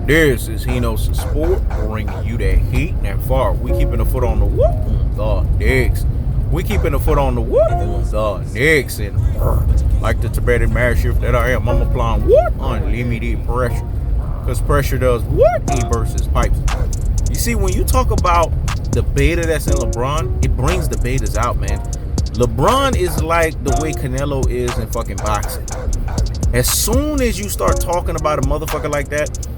This is Henos Sport, bringing you that heat and that far. We keeping the foot on the whoop on the Knicks. We keeping the foot on the whoop on the Knicks. And like the Tibetan marriage shift that I am, I'm applying what? Unlimited pressure. Because pressure does what? It bursts pipes. You see, when you talk about the beta that's in LeBron, it brings the betas out, man. LeBron is like the way Canelo is in fucking boxing. As soon as you start talking about a motherfucker like that,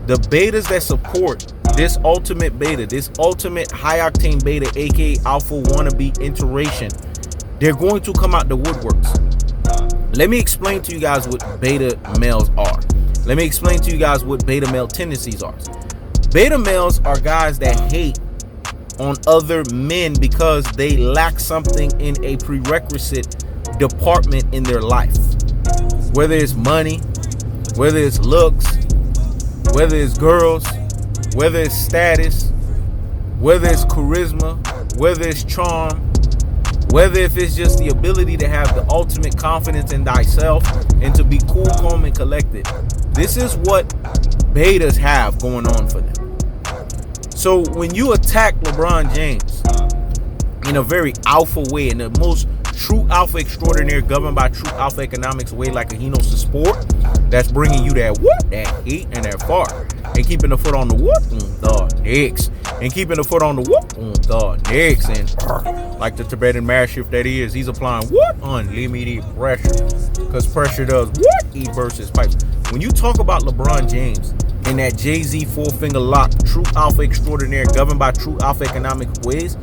the betas that support this ultimate beta, this ultimate high octane beta, aka Alphawannbe iteration, they're going to come out the woodworks. Let me explain to you guys what beta males are. Let me explain to you guys what beta male tendencies are. Beta males are guys that hate on other men because they lack something in a prerequisite department in their life. Whether it's money, whether it's looks, whether it's girls, whether it's status, whether it's charisma, whether it's charm, whether if it's just the ability to have the ultimate confidence in thyself and to be cool, calm, and collected. This is what betas have going on for them. So when you attack LeBron James in a very alpha way, in the most true alpha extraordinaire, governed by true alpha economics way, like a Henos Sport, that's bringing you that what, that heat and that far, and keeping the foot on the what, the Knicks, and keeping the foot on the what, the Knicks, and like the Tibetan marriage shift that he is, he's applying what, unlimited pressure, because pressure does what, he bursts his pipes. When you talk about LeBron James and that Jay-Z four-finger lock, true alpha extraordinaire, governed by true alpha economic ways,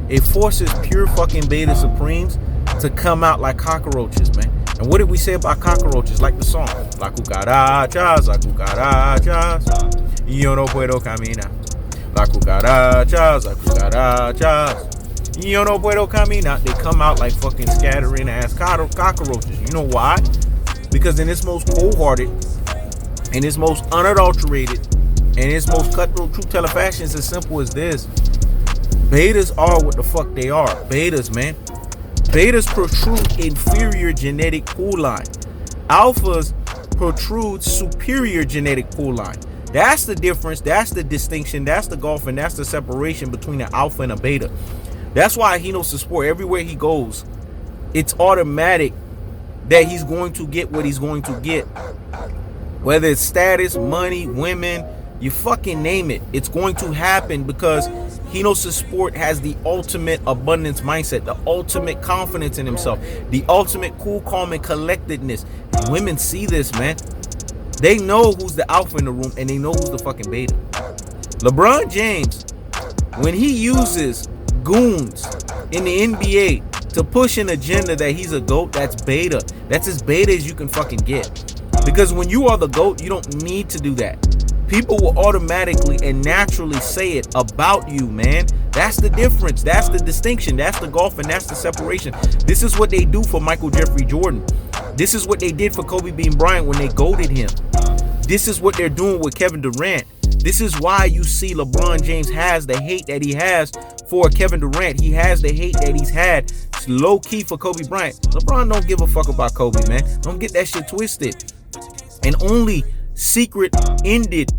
it forces pure fucking beta supremes to come out like cockroaches, man. And what did we say about cockroaches? Like the song, la cucarachas, yo no puedo caminar. La cucarachas, yo no puedo caminar. They come out like fucking scattering ass cockroaches. You know why? Because in its most cold-hearted, in its most unadulterated, and its most cutthroat true telefashion, is as simple as this. Betas are what the fuck they are. Betas, man. Betas protrude inferior genetic pool line. Alphas protrude superior genetic pool line. That's the difference. That's the distinction. That's the gulf, and that's the separation between an alpha and a beta. That's why he knows the sport. Everywhere he goes, it's automatic that he's going to get what he's going to get. Whether it's status, money, women, you fucking name it. It's going to happen because Henos Sport has the ultimate abundance mindset, the ultimate confidence in himself, the ultimate cool, calm, and collectedness. And women see this, man. They know who's the alpha in the room, and they know who's the fucking beta. LeBron James, when he uses goons in the NBA to push an agenda that he's a GOAT, that's beta. That's as beta as you can fucking get. Because when you are the GOAT, you don't need to do that. People will automatically and naturally say it about you, man. That's the difference. That's the distinction. That's the gulf, and that's the separation. This is what they do for Michael Jeffrey Jordan. This is what they did for Kobe Bean Bryant when they goated him. This is what they're doing with Kevin Durant. This is why you see LeBron James has the hate that he has for Kevin Durant. He has the hate that he's had low key for Kobe Bryant. LeBron don't give a fuck about Kobe, man. Don't get that shit twisted. And only secret-ended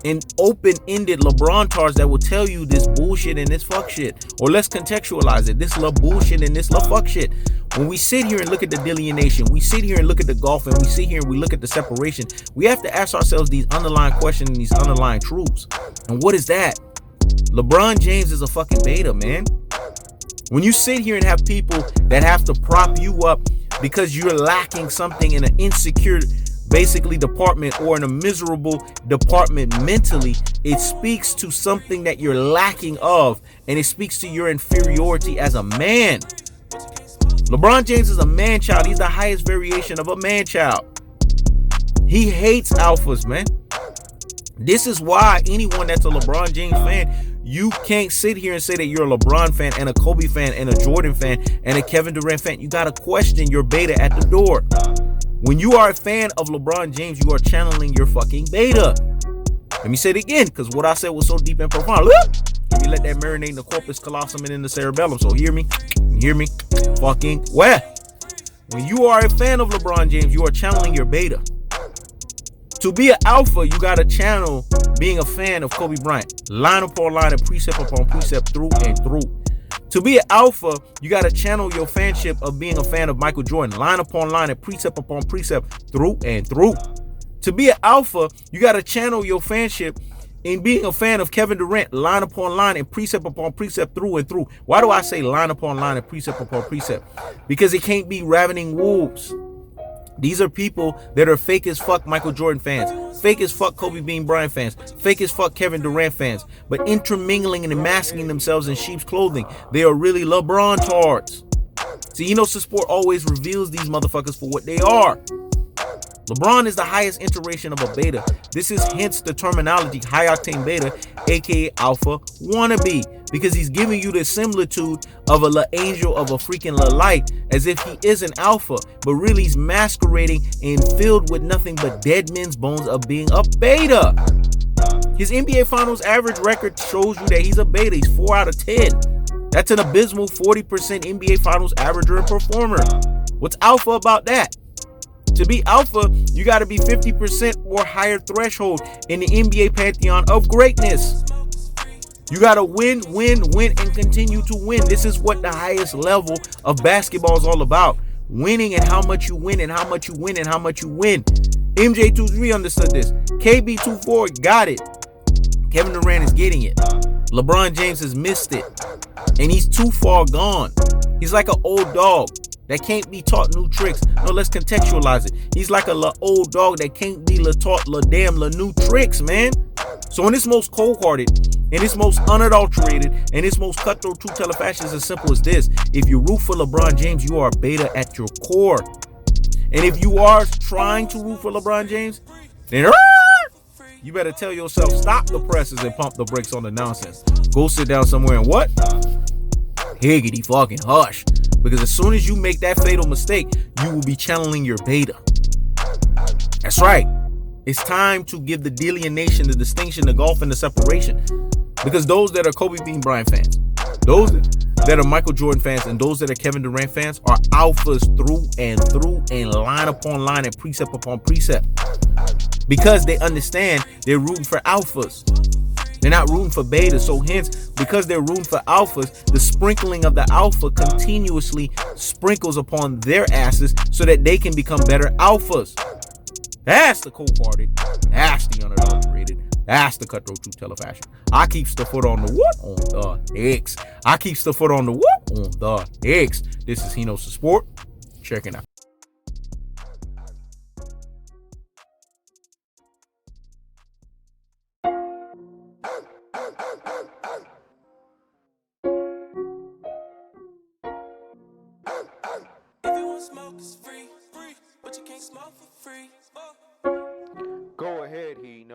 and open-ended LeBron-tards that will tell you this bullshit and this fuck shit. Or let's contextualize it. This love bullshit and this love fuck shit. When we sit here and look at the delineation, we sit here and look at the gulf, and we sit here and we look at the separation, we have to ask ourselves these underlying questions and these underlying truths. And what is that? LeBron James is a fucking beta, man. When you sit here and have people that have to prop you up because you're lacking something in an insecure basically department or in a miserable department mentally, it speaks to something that you're lacking of, and it speaks to your inferiority as a man. LeBron James is a man child. He's the highest variation of a man child. He hates alphas, man. This is why anyone that's a LeBron James fan, you can't sit here and say that you're a LeBron fan and a Kobe fan and a Jordan fan and a Kevin Durant fan. You got to question your beta at the door. When you are a fan of LeBron James, you are channeling your fucking beta. Let me say it again, because what I said was so deep and profound. Let me let that marinate in the corpus callosum and in the cerebellum. So hear me fucking well. When you are a fan of LeBron James, you are channeling your beta To be an alpha, you got to channel being a fan of Kobe Bryant. Line upon line and precept upon precept through and through. To be an alpha, you got to channel your fanship of being a fan of Michael Jordan. Line upon line and precept upon precept through and through. To be an alpha, you got to channel your fanship in being a fan of Kevin Durant. Line upon line and precept upon precept through and through. Why do I say line upon line and precept upon precept? Because it can't be ravening wolves. These are people that are fake as fuck Michael Jordan fans, fake as fuck Kobe Bean Bryant fans, fake as fuck Kevin Durant fans, but intermingling and masking themselves in sheep's clothing. They are really LeBron tards. See, Support always reveals these motherfuckers for what they are. LeBron is the highest iteration of a beta. This is hence the terminology high octane beta, aka alpha wannabe, because he's giving you the similitude of a La Angel of a freaking La Light, as if he is an alpha, but really he's masquerading and filled with nothing but dead men's bones of being a beta. His NBA Finals average record shows you that he's a beta. He's 4 out of 10. That's an abysmal 40% NBA Finals averager and performer. What's alpha about that? To be alpha, you got to be 50% or higher threshold in the NBA pantheon of greatness. You got to win, and continue to win. This is what the highest level of basketball is all about. Winning and how much you win and how much you win and how much you win. MJ23 understood this. KB24 got it. Kevin Durant is getting it. LeBron James has missed it. And he's too far gone. He's like an old dog that can't be taught new tricks. No, let's contextualize it. He's like a old dog that can't be taught new tricks, man. So in its most cold-hearted, in its most unadulterated, and its most cutthroat truth-teller fashion is as simple as this. If you root for LeBron James, you are a beta at your core. And if you are trying to root for LeBron James, then you better tell yourself, stop the presses and pump the brakes on the nonsense. Go sit down somewhere and what? Higgity fucking hush. Because as soon as you make that fatal mistake, you will be channeling your beta. That's right. It's time to give the delineation, the distinction, the gulf, and the separation. Because those that are Kobe Bean Bryant fans, those that are Michael Jordan fans, and those that are Kevin Durant fans are alphas through and line upon line and precept upon precept. Because they understand they're rooting for alphas. They're not rooting for betas. So hence, because they're rooting for alphas, the sprinkling of the alpha continuously sprinkles upon their asses so that they can become better alphas. That's the cold-hearted. That's the unadulterated. That's the cutthroat truth teller fashion. I keeps the foot on the what? On the X. I keeps the foot on the what? On the X. This is He Knows the Sport. Check it out. Smoke is free, but you can't smoke for free. Go ahead, He Knows.